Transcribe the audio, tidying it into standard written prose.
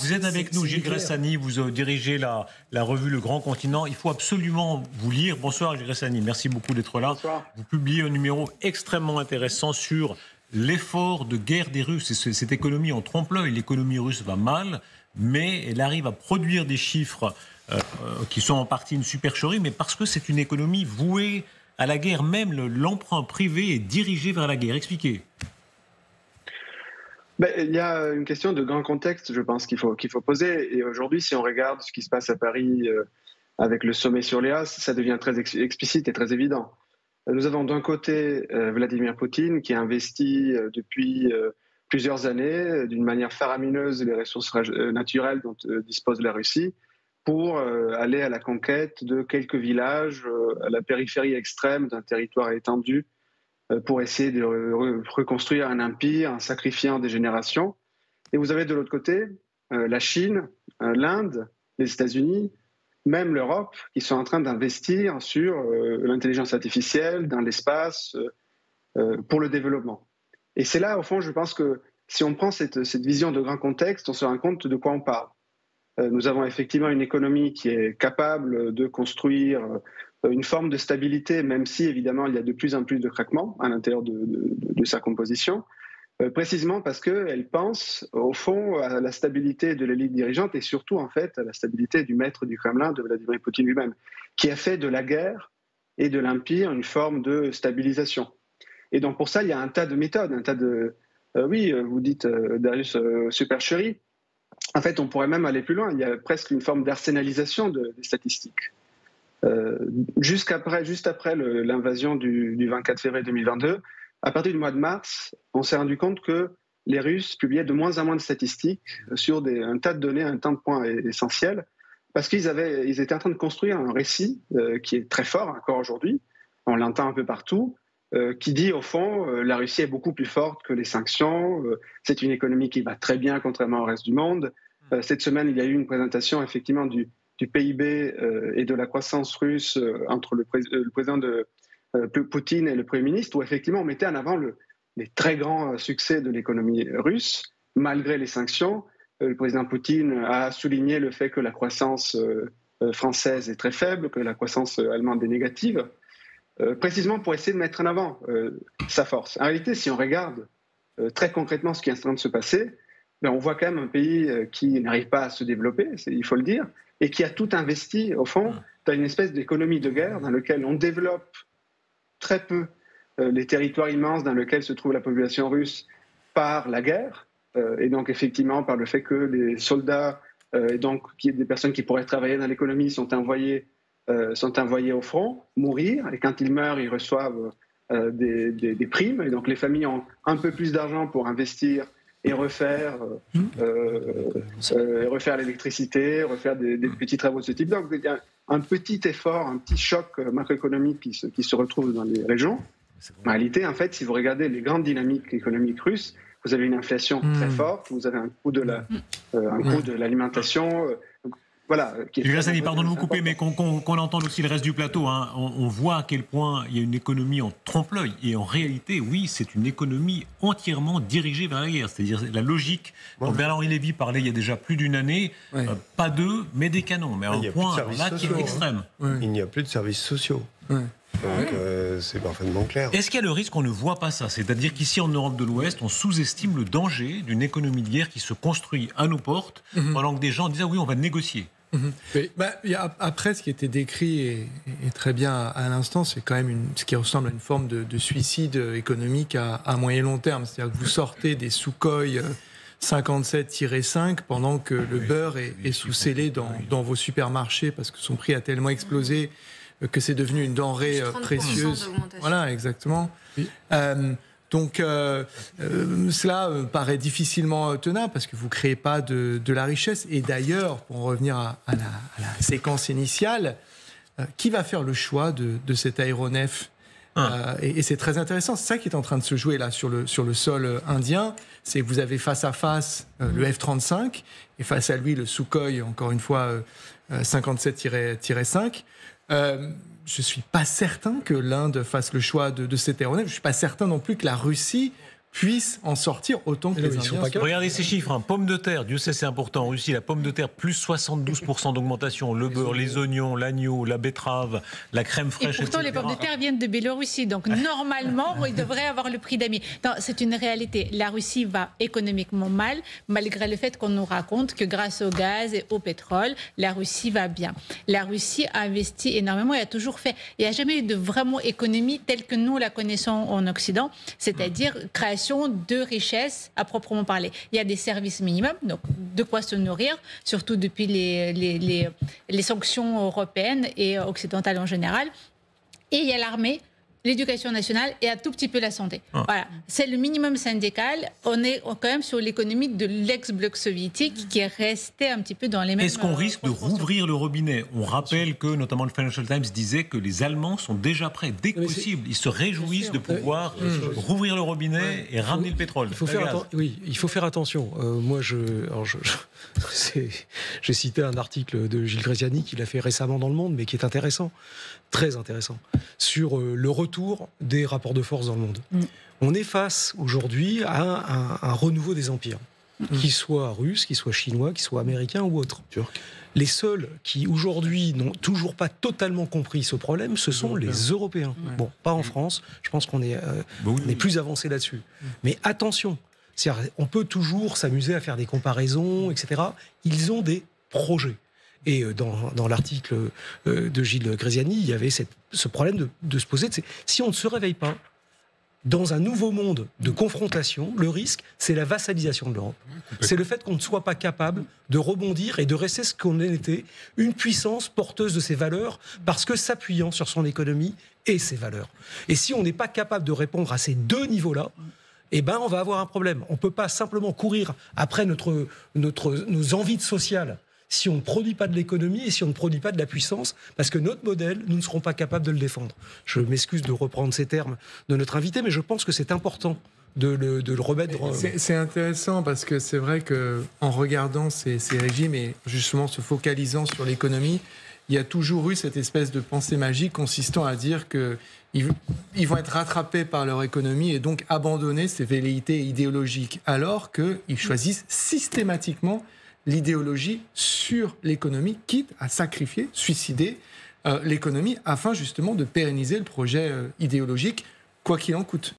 vous êtes avec nous, Gilles Gressani, vous dirigez la revue Le Grand Continent. Il faut absolument vous lire. Bonsoir Gilles Gressani, merci beaucoup d'être là. Bonsoir. Vous publiez un numéro extrêmement intéressant sur l'effort de guerre des Russes. Cette économie en trompe-l'œil, l'économie russe va mal, mais elle arrive à produire des chiffres qui sont en partie une supercherie, mais parce que c'est une économie vouée à la guerre. Même l'emprunt privé est dirigé vers la guerre. Expliquez. Il y a une question de grand contexte, je pense, qu'il faut poser. Et aujourd'hui, si on regarde ce qui se passe à Paris avec le sommet sur l'IA, ça devient très explicite et très évident. Nous avons d'un côté Vladimir Poutine qui a investi depuis plusieurs années d'une manière faramineuse les ressources naturelles dont dispose la Russie pour aller à la conquête de quelques villages à la périphérie extrême d'un territoire étendu pour essayer de reconstruire un empire en sacrifiant des générations. Et vous avez de l'autre côté la Chine, l'Inde, les États-Unis, même l'Europe, qui sont en train d'investir sur l'intelligence artificielle, dans l'espace, pour le développement. Et c'est là, au fond, je pense que si on prend cette vision de grand contexte, on se rend compte de quoi on parle. Nous avons effectivement une économie qui est capable de construire une forme de stabilité, même si évidemment il y a de plus en plus de craquements à l'intérieur de sa composition, précisément parce qu'elle pense au fond à la stabilité de l'élite dirigeante et surtout en fait à la stabilité du maître du Kremlin, de Vladimir Poutine lui-même, qui a fait de la guerre et de l'empire une forme de stabilisation. Et donc pour ça il y a un tas de méthodes, un tas de... oui, vous dites Darius supercherie. En fait, on pourrait même aller plus loin. Il y a presque une forme d'arsénalisation des statistiques. Juste après l'invasion du 24 février 2022, à partir du mois de mars, on s'est rendu compte que les Russes publiaient de moins en moins de statistiques sur un tas de données, un tas de points essentiels, parce qu'ils étaient en train de construire un récit qui est très fort encore aujourd'hui, on l'entend un peu partout, qui dit au fond la Russie est beaucoup plus forte que les sanctions, c'est une économie qui va très bien contrairement au reste du monde. Cette semaine, il y a eu une présentation effectivement du PIB et de la croissance russe entre le président de Poutine et le Premier ministre, où effectivement on mettait en avant les très grands succès de l'économie russe, malgré les sanctions. Le président Poutine a souligné le fait que la croissance française est très faible, que la croissance allemande est négative, précisément pour essayer de mettre en avant sa force. En réalité, si on regarde très concrètement ce qui est en train de se passer, on voit quand même un pays qui n'arrive pas à se développer, il faut le dire, et qui a tout investi, au fond, dans une espèce d'économie de guerre dans laquelle on développe très peu les territoires immenses dans lesquels se trouve la population russe par la guerre, et donc effectivement par le fait que les soldats, et donc des personnes qui pourraient travailler dans l'économie sont envoyés au front, mourir, et quand ils meurent, ils reçoivent des primes, et donc les familles ont un peu plus d'argent pour investir et refaire l'électricité, refaire des petits travaux de ce type. Donc il y a un petit effort, un petit choc macroéconomique qui se retrouve dans les régions. En réalité, en fait, si vous regardez les grandes dynamiques économiques russes, vous avez une inflation très forte, vous avez un coût de l'alimentation. Voilà. Gilles Gressani, pardon de vous couper, mais qu'on entende aussi le reste du plateau. Hein. On voit à quel point il y a une économie en trompe-l'œil. Et en réalité, oui, c'est une économie entièrement dirigée vers la guerre. C'est-à-dire la logique dont Bernard-Henri Lévy parlait il y a déjà plus d'une année, pas d'eux, mais des canons. Mais un point là qui est extrême. Il n'y a plus de services sociaux. Donc c'est parfaitement clair. Est-ce qu'il y a le risque qu'on ne voit pas ça? C'est-à-dire qu'ici en Europe de l'Ouest, on sous-estime le danger d'une économie de guerre qui se construit à nos portes, pendant que des gens disent « ah oui, on va négocier ». Après, ce qui était décrit et très bien à l'instant, c'est quand même ce qui ressemble à une forme de suicide économique à moyen et long terme. C'est-à-dire que vous sortez des Sukhoi 57-5 pendant que le beurre est sous-scellé dans vos supermarchés parce que son prix a tellement explosé que c'est devenu une denrée précieuse. Voilà, exactement. Oui. Donc cela paraît difficilement tenable parce que vous ne créez pas de la richesse. Et d'ailleurs, pour en revenir à la séquence initiale, qui va faire le choix de cet aéronef et c'est très intéressant. C'est ça qui est en train de se jouer là sur le sol indien. C'est que vous avez face à face le F-35 et face à lui le Sukhoi, encore une fois 57-5. Je ne suis pas certain que l'Inde fasse le choix de cet aéronef. Je ne suis pas certain non plus que la Russie puissent en sortir autant que les Indiens. Regardez ces chiffres, hein. Pommes de terre, Dieu sait c'est important. En Russie, la pomme de terre, plus 72% d'augmentation. Le beurre, les oignons, l'agneau, la betterave, la crème fraîche, et pourtant, les pommes de terre viennent de Biélorussie. Donc, normalement, il devrait avoir le prix d'amis. C'est une réalité. La Russie va économiquement mal, malgré le fait qu'on nous raconte que grâce au gaz et au pétrole, la Russie va bien. La Russie a investi énormément et a toujours fait. Il n'y a jamais eu de vraiment économie telle que nous la connaissons en Occident, c'est-à-dire création de richesses à proprement parler. Il y a des services minimums, donc de quoi se nourrir, surtout depuis les sanctions européennes et occidentales en général. Et il y a l'armée, l'éducation nationale et un tout petit peu la santé. Voilà. C'est le minimum syndical. On est quand même sur l'économie de l'ex-bloc soviétique qui est resté un petit peu dans les mêmes... Est-ce qu'on risque de rouvrir le robinet? On rappelle que, notamment le Financial Times disait que les Allemands sont déjà prêts, dès que possible. Ils se réjouissent de pouvoir rouvrir le robinet et ramener le pétrole. Il faut faire attention. Moi, j'ai cité un article de Gilles Graziani qu'il a fait récemment dans Le Monde, mais qui est intéressant, très intéressant, sur le retour des rapports de force dans le monde. On est face aujourd'hui à un renouveau des empires, qu'ils soient russes, qu'ils soient chinois, qu'ils soient américains ou autres. Les seuls qui aujourd'hui n'ont toujours pas totalement compris ce problème, ce sont les Européens. Bon, pas en France, je pense qu'on est plus avancé là-dessus. Mais attention, on peut toujours s'amuser à faire des comparaisons, etc. Ils ont des projets. Et dans l'article de Gilles Graziani, il y avait ce problème de se poser, si on ne se réveille pas dans un nouveau monde de confrontation, le risque, c'est la vassalisation de l'Europe. C'est le fait qu'on ne soit pas capable de rebondir et de rester ce qu'on était, une puissance porteuse de ses valeurs, parce que s'appuyant sur son économie et ses valeurs. Et si on n'est pas capable de répondre à ces deux niveaux-là, eh ben, on va avoir un problème. On ne peut pas simplement courir après nos envies sociales si on ne produit pas de l'économie et si on ne produit pas de la puissance, parce que notre modèle, nous ne serons pas capables de le défendre. Je m'excuse de reprendre ces termes de notre invité, mais je pense que c'est important de le remettre... C'est intéressant parce que c'est vrai qu'en regardant ces régimes et justement se focalisant sur l'économie, il y a toujours eu cette espèce de pensée magique consistant à dire qu'ils vont être rattrapés par leur économie et donc abandonner ces velléités idéologiques, alors qu'ils choisissent systématiquement l'idéologie sur l'économie, quitte à sacrifier, suicider l'économie afin justement de pérenniser le projet idéologique, quoi qu'il en coûte.